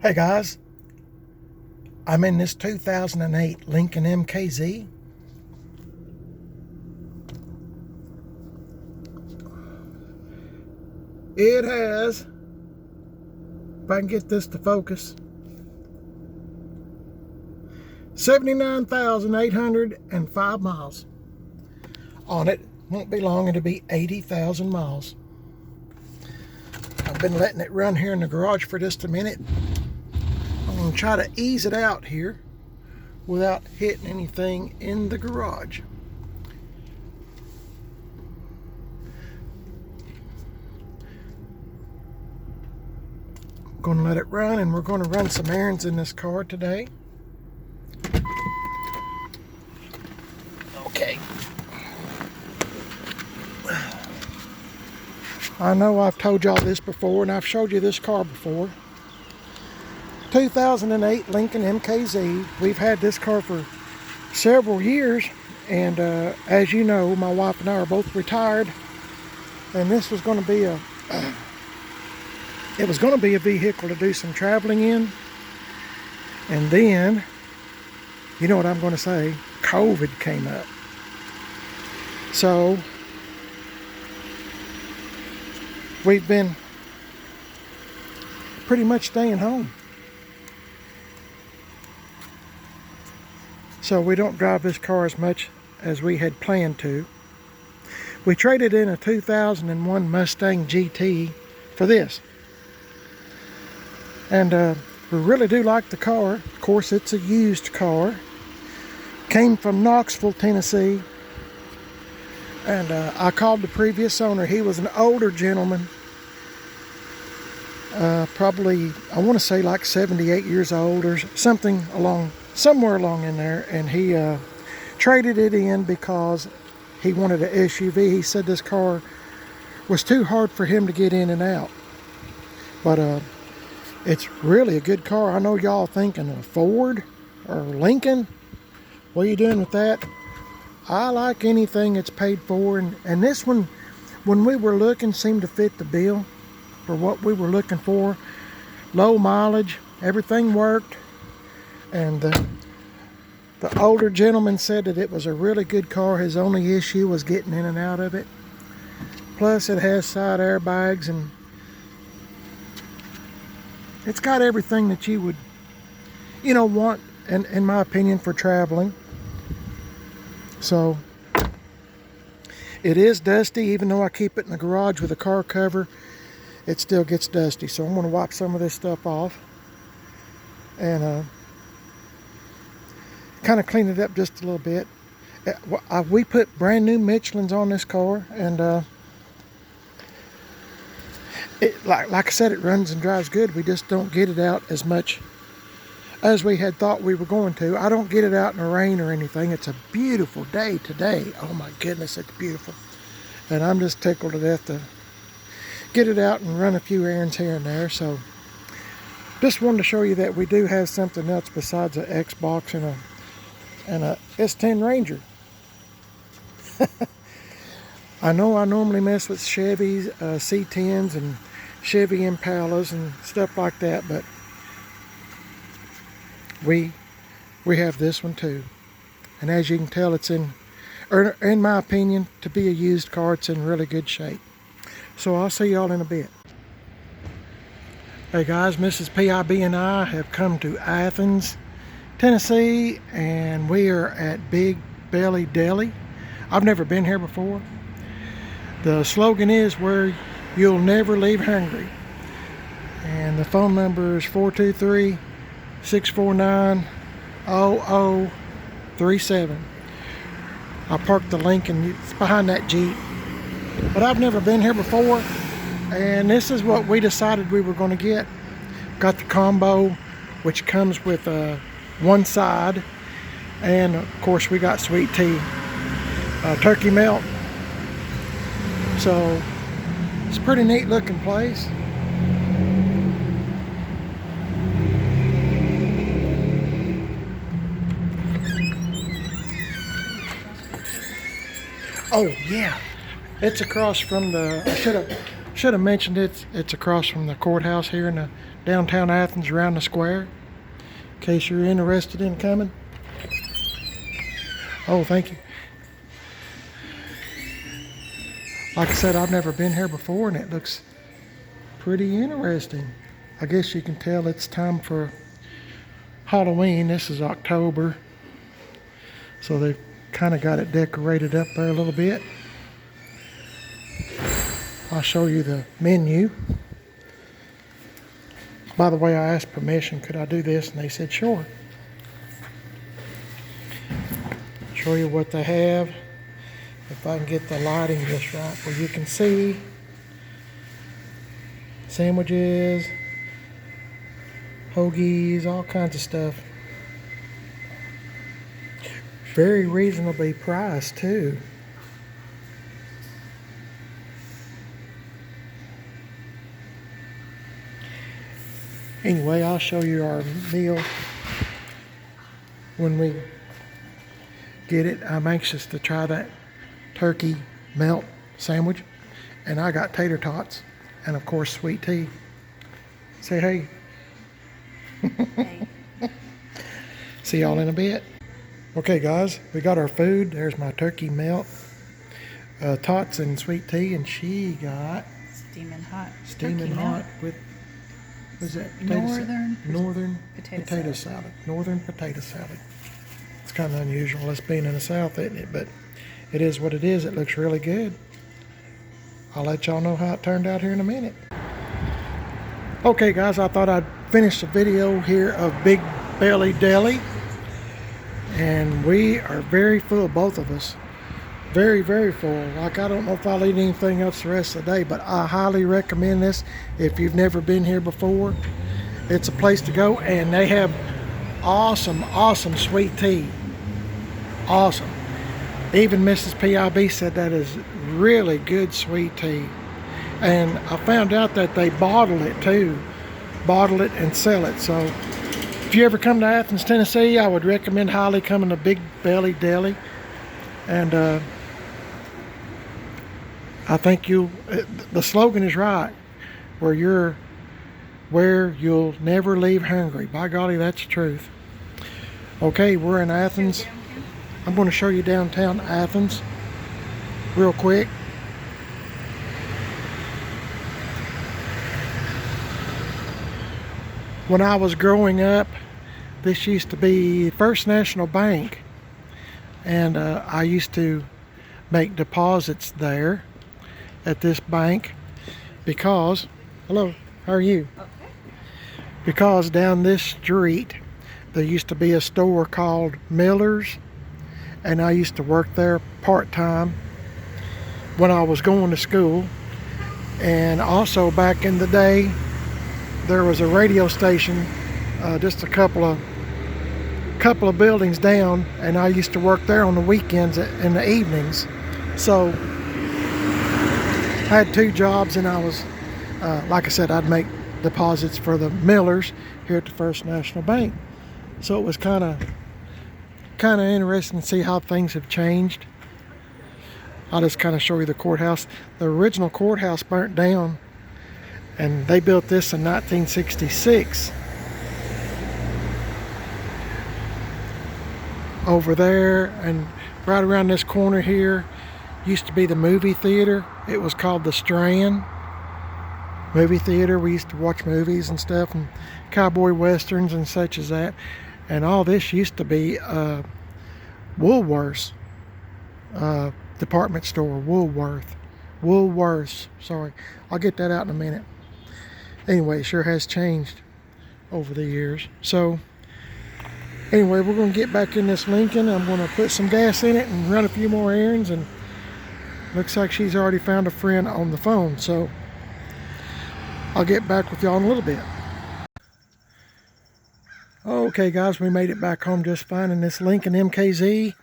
Hey guys, I'm in this 2008 Lincoln MKZ. It has, if I can get this to focus, 79,805 miles on it. Won't be long, it'll be 80,000 miles. I've been letting it run here in the garage for just a minute. I'm going to try to ease it out here without hitting anything in the garage. I'm going to let it run, and we're going to run some errands in this car today. Okay. I know I've told y'all this before, and I've showed you this car before. 2008 Lincoln MKZ. We've had this car for several years, and as you know, my wife and I are both retired, and this was going to be a vehicle to do some traveling in. And then, you know what I'm going to say, COVID came up. So we've been pretty much staying home. So we don't drive this car as much as we had planned to. We traded in a 2001 Mustang GT for this. And we really do like the car. Of course, it's a used car. Came from Knoxville, Tennessee. And I called the previous owner. He was an older gentleman. Probably, I want to say like 78 years old or somewhere along in there, and he traded it in because he wanted an SUV. He said this car was too hard for him to get in and out. But it's really a good car. I know y'all thinking of Ford or Lincoln. What are you doing with that? I like anything that's paid for, and this one, when we were looking, seemed to fit the bill for what we were looking for. Low mileage, everything worked. And the older gentleman said that it was a really good car. His only issue was getting in and out of it. Plus it has side airbags, and it's got everything that you would, want, in my opinion, for traveling. So it is dusty. Even though I keep it in the garage with a car cover, it still gets dusty. So I'm going to wipe some of this stuff off and kind of clean it up just a little bit. We put brand new Michelins on this car, and like I said, it runs and drives good. We just don't get it out as much as we had thought we were going to. I don't get it out in the rain or anything. It's a beautiful day today. Oh my goodness, it's beautiful. And I'm just tickled to death to get it out and run a few errands here and there. So just wanted to show you that we do have something else besides an Xbox and a S10 Ranger. I know I normally mess with Chevys, C10s, and Chevy Impalas and stuff like that, but we have this one too. And as you can tell, it's in my opinion, to be a used car, it's in really good shape. So I'll see y'all in a bit. Hey guys, Mrs. PIB and I have come to Athens, Tennessee, and we are at Belly Deli. I've never been here before. The slogan is where you'll never leave hungry. And the phone number is 423-649-0037. I parked the Lincoln, it's behind that Jeep. But I've never been here before, and this is what we decided we were going to get. Got the combo, which comes with one side, and of course we got sweet tea, turkey melt. So it's a pretty neat looking place. Oh yeah, it's across from the, I should have Should have mentioned it's across from the courthouse here in the downtown Athens, around the square. In case you're interested in coming. Oh, thank you. Like I said, I've never been here before, and it looks pretty interesting. I guess you can tell it's time for Halloween. This is October, so they've kind of got it decorated up there a little bit. I'll show you the menu. By the way, I asked permission, could I do this? And they said, sure. Show you what they have. If I can get the lighting just right where you can see. Sandwiches, hoagies, all kinds of stuff. Very reasonably priced too. Anyway, I'll show you our meal when we get it. I'm anxious to try that turkey melt sandwich. And I got tater tots and of course sweet tea. Say hey. Hey. See y'all in a bit. Okay guys, we got our food. There's my turkey melt, tots and sweet tea, and she got Steaming hot. steaming hot with, what is that? Northern potato salad. Northern potato salad. It's kind of unusual, us being in the South, isn't it? But it is what it is. It looks really good. I'll let y'all know how it turned out here in a minute. Okay guys, I thought I'd finish the video here of Big Belly Deli. And we are very full, both of us. Very, very full. Like, I don't know if I'll eat anything else the rest of the day, but I highly recommend this if you've never been here before. It's a place to go, and they have awesome, awesome sweet tea. Awesome. Even Mrs. PIB said that is really good sweet tea. And I found out that they bottle it too. Bottle it and sell it. So if you ever come to Athens, Tennessee, I would recommend highly coming to Big Belly Deli. And I think the slogan is right, where you'll never leave hungry. By golly, that's the truth. Okay, we're in Athens. I'm going to show you downtown Athens real quick. When I was growing up, this used to be First National Bank, and I used to make deposits there at this bank because, hello, how are you? Okay. Because down this street there used to be a store called Miller's, and I used to work there part-time when I was going to school. And also back in the day, there was a radio station just a couple of buildings down, and I used to work there on the weekends in the evenings. So I had two jobs, and I was like I said, I'd make deposits for the Millers here at the First National Bank. So it was kind of interesting to see how things have changed. I'll just kind of show you the courthouse. The original courthouse burnt down, and they built this in 1966. Over there and right around this corner here used to be the movie theater. It was called the Strand movie theater. We used to watch movies and stuff, and cowboy westerns and such as that. And all this used to be Woolworth's department store. Woolworths, sorry. I'll get that out in a minute. Anyway, it sure has changed over the years. So anyway, we're going to get back in this Lincoln. I'm going to put some gas in it and run a few more errands, and looks like she's already found a friend on the phone. So I'll get back with y'all in a little bit. Okay guys, we made it back home just fine in this Lincoln MKZ,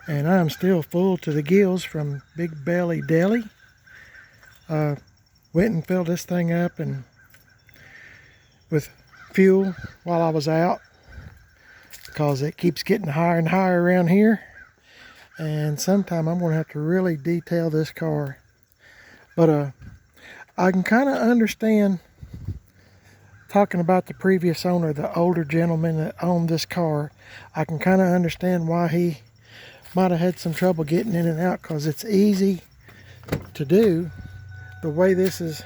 and I'm still full to the gills from Big Belly Deli. Went and filled this thing up and with fuel while I was out, because it keeps getting higher and higher around here, and sometime I'm going to have to really detail this car. But I can kind of understand, talking about the previous owner, the older gentleman that owned this car, I can kind of understand why he might have had some trouble getting in and out, because it's easy to do. The way this is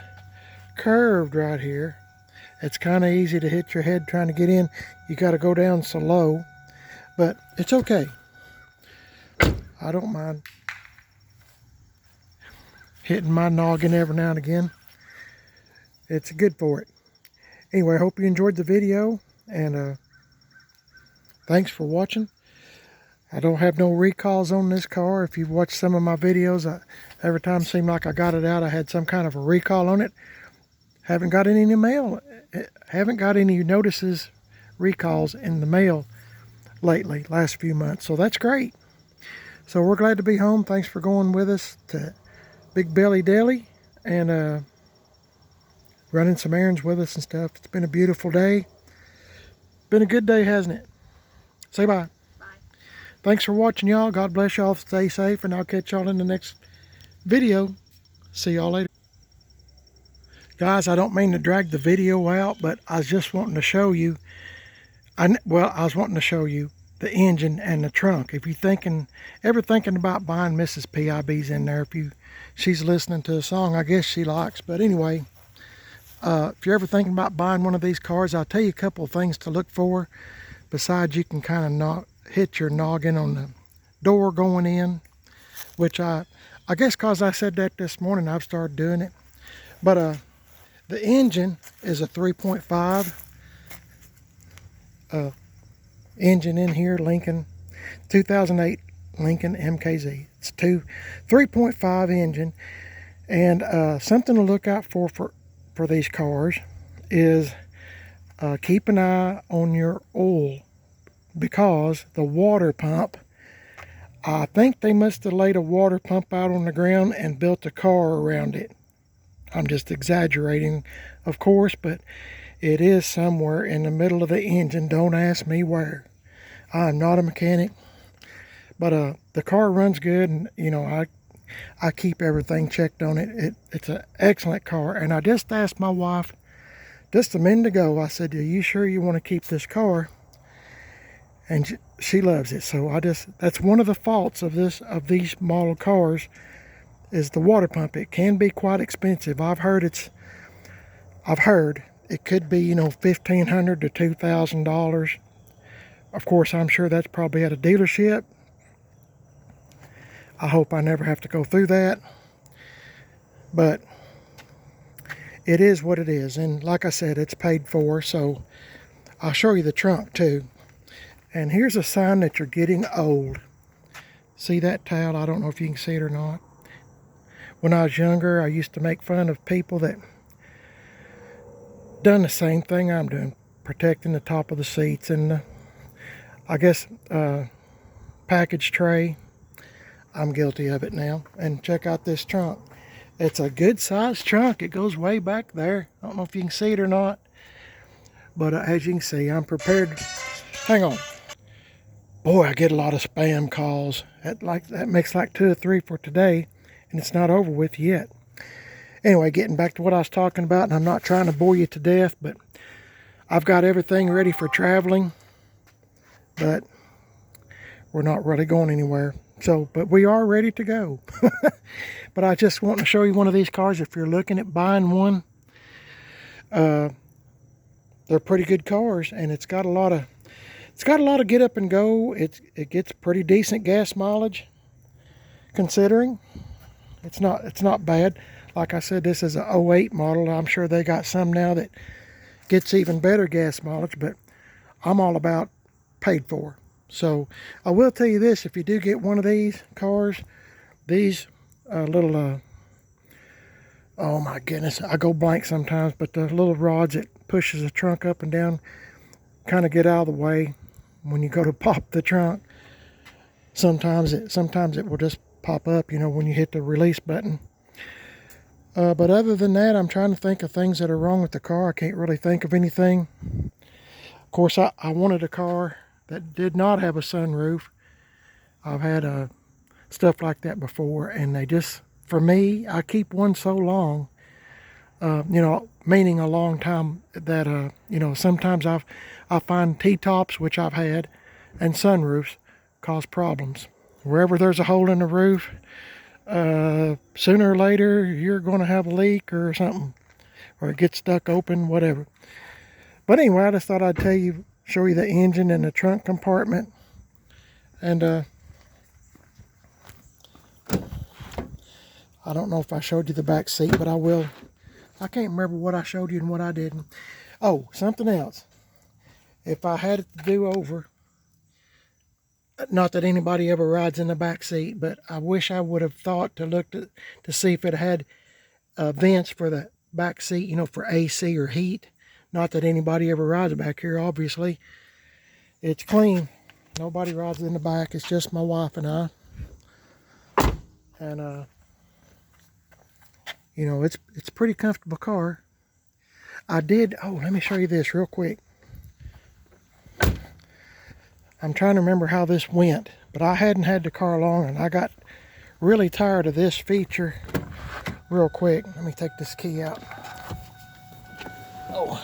curved right here, it's kind of easy to hit your head trying to get in. You got to go down so low, but it's okay. I don't mind hitting my noggin every now and again. It's good for it. Anyway, I hope you enjoyed the video, and thanks for watching. I don't have no recalls on this car. If you've watched some of my videos, every time it seemed like I got it out, I had some kind of a recall on it. Haven't got any in the mail. Haven't got any notices, recalls in the mail lately, last few months. So that's great. So we're glad to be home. Thanks for going with us to Big Belly Deli and running some errands with us and stuff. It's been a beautiful day. Been a good day, hasn't it? Say bye. Bye. Thanks for watching, y'all. God bless y'all. Stay safe, and I'll catch y'all in the next video. See y'all later. Guys, I don't mean to drag the video out, but I was just wanting to show you. I was wanting to show you the engine and the trunk. If you're ever thinking about buying Mrs. PIB's in there, she's listening to a song I guess she likes. But anyway, if you're ever thinking about buying one of these cars, I'll tell you a couple of things to look for. Besides, you can kind of hit your noggin on the door going in, which I guess because I said that this morning, I've started doing it. But the engine is a 3.5 engine in here, Lincoln 2008 Lincoln MKZ. It's 3.5 engine, and something to look out for these cars is keep an eye on your oil, because the water pump, I think they must have laid a water pump out on the ground and built a car around it. I'm just exaggerating, of course, but it is somewhere in the middle of the engine. Don't ask me where. I'm not a mechanic, but the car runs good, and you know, I keep everything checked on it. It's an excellent car, and I just asked my wife just a minute ago. I said, "Are you sure you want to keep this car?" And she loves it. So that's one of the faults of these model cars, is the water pump. It can be quite expensive. I've heard it could be, you know, $1,500 to $2,000. Of course, I'm sure that's probably at a dealership. I hope I never have to go through that. But it is what it is. And like I said, it's paid for. So I'll show you the trunk too. And here's a sign that you're getting old. See that towel? I don't know if you can see it or not. When I was younger, I used to make fun of people that done the same thing I'm doing, protecting the top of the seats and the, I guess, package tray. I'm guilty of it now. And check out this trunk. It's a good sized trunk. It goes way back there. I don't know if you can see it or not, but as you can see, I'm prepared. Hang on. Boy, I get a lot of spam calls. That makes like 2 or 3 for today, and it's not over with yet. Anyway, getting back to what I was talking about, and I'm not trying to bore you to death, but I've got everything ready for traveling, but we're not really going anywhere. So, but we are ready to go. But I just want to show you one of these cars. If you're looking at buying one, they're pretty good cars, and it's got a lot of get up and go. It gets pretty decent gas mileage, considering. It's not bad. Like I said, this is an '08 model. I'm sure they got some now that gets even better gas mileage, but I'm all about paid for. So I will tell you this: if you do get one of these cars, these little oh my goodness, I go blank sometimes, but the little rods that pushes the trunk up and down kind of get out of the way when you go to pop the trunk. Sometimes it will just pop up, you know, when you hit the release button. But other than that, I'm trying to think of things that are wrong with the car. I can't really think of anything. Of course, I wanted a car that did not have a sunroof. I've had stuff like that before, and they just, for me, I keep one so long, You know, meaning a long time that, you know, sometimes I find T-tops, which I've had, and sunroofs cause problems. Wherever there's a hole in the roof, sooner or later you're going to have a leak or something, or it gets stuck open, whatever. But anyway, I just thought I'd show you the engine and the trunk compartment. And I don't know if I showed you the back seat, but I will. I can't remember what I showed you and what I didn't. Oh, something else. If I had it to do over, not that anybody ever rides in the back seat, but I wish I would have thought to look to see if it had vents for the back seat, you know, for AC or heat. Not that anybody ever rides back here, obviously. It's clean. Nobody rides in the back. It's just my wife and I. And you know, it's a pretty comfortable car. I did, oh, let me show you this real quick. I'm trying to remember how this went, but I hadn't had the car long, and I got really tired of this feature real quick. Let me take this key out. Oh.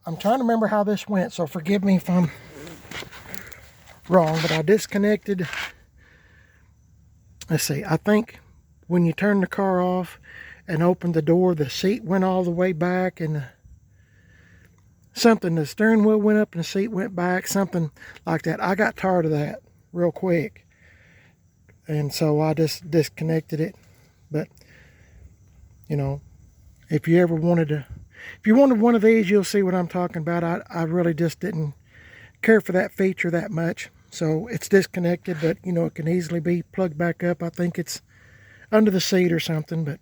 I'm trying to remember how this went, so forgive me if I'm wrong, but I disconnected. Let's see, I think when you turn the car off and open the door, the seat went all the way back, and the steering wheel went up and the seat went back, something like that. I got tired of that real quick, and so I just disconnected it. But you know, if you wanted one of these, you'll see what I'm talking about. I really just didn't care for that feature that much, so it's disconnected. But you know, it can easily be plugged back up. I think it's under the seat or something, but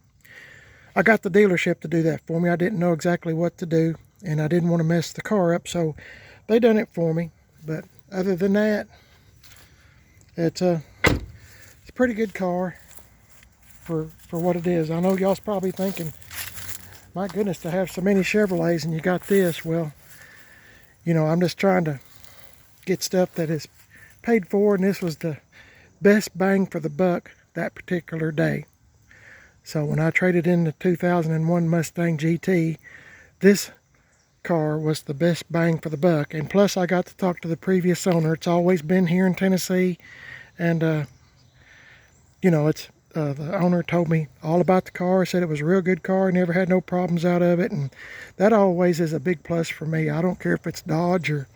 I got the dealership to do that for me. I didn't know exactly what to do, and I didn't want to mess the car up, so they done it for me. But other than that, it's a pretty good car for what it is. I know y'all's probably thinking, my goodness, to have so many Chevrolets and you got this. Well, you know, I'm just trying to get stuff that is paid for, and this was the best bang for the buck that particular day. So when I traded in the 2001 Mustang GT, this car was the best bang for the buck. And plus I got to talk to the previous owner. It's always been here in Tennessee, and you know, it's the owner told me all about the car, said it was a real good car, never had no problems out of it, and that always is a big plus for me. I don't care if it's Dodge or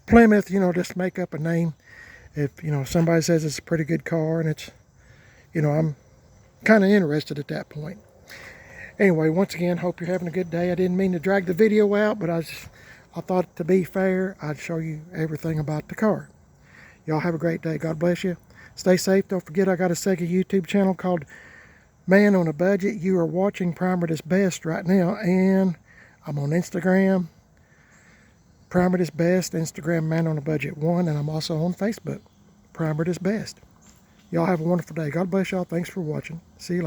Plymouth, you know, just make up a name. If, you know, somebody says it's a pretty good car, and it's, you know, I'm kind of interested at that point. Anyway, once again, hope you're having a good day. I didn't mean to drag the video out, but I thought, to be fair, I'd show you everything about the car. Y'all have a great day. God bless you. Stay safe. Don't forget, I got a second YouTube channel called Man on a Budget. You are watching Primer is Best right now, and I'm on Instagram, Primer is Best, Instagram Man on a Budget 1, and I'm also on Facebook, Primer is Best. Y'all have a wonderful day. God bless y'all. Thanks for watching. See you later.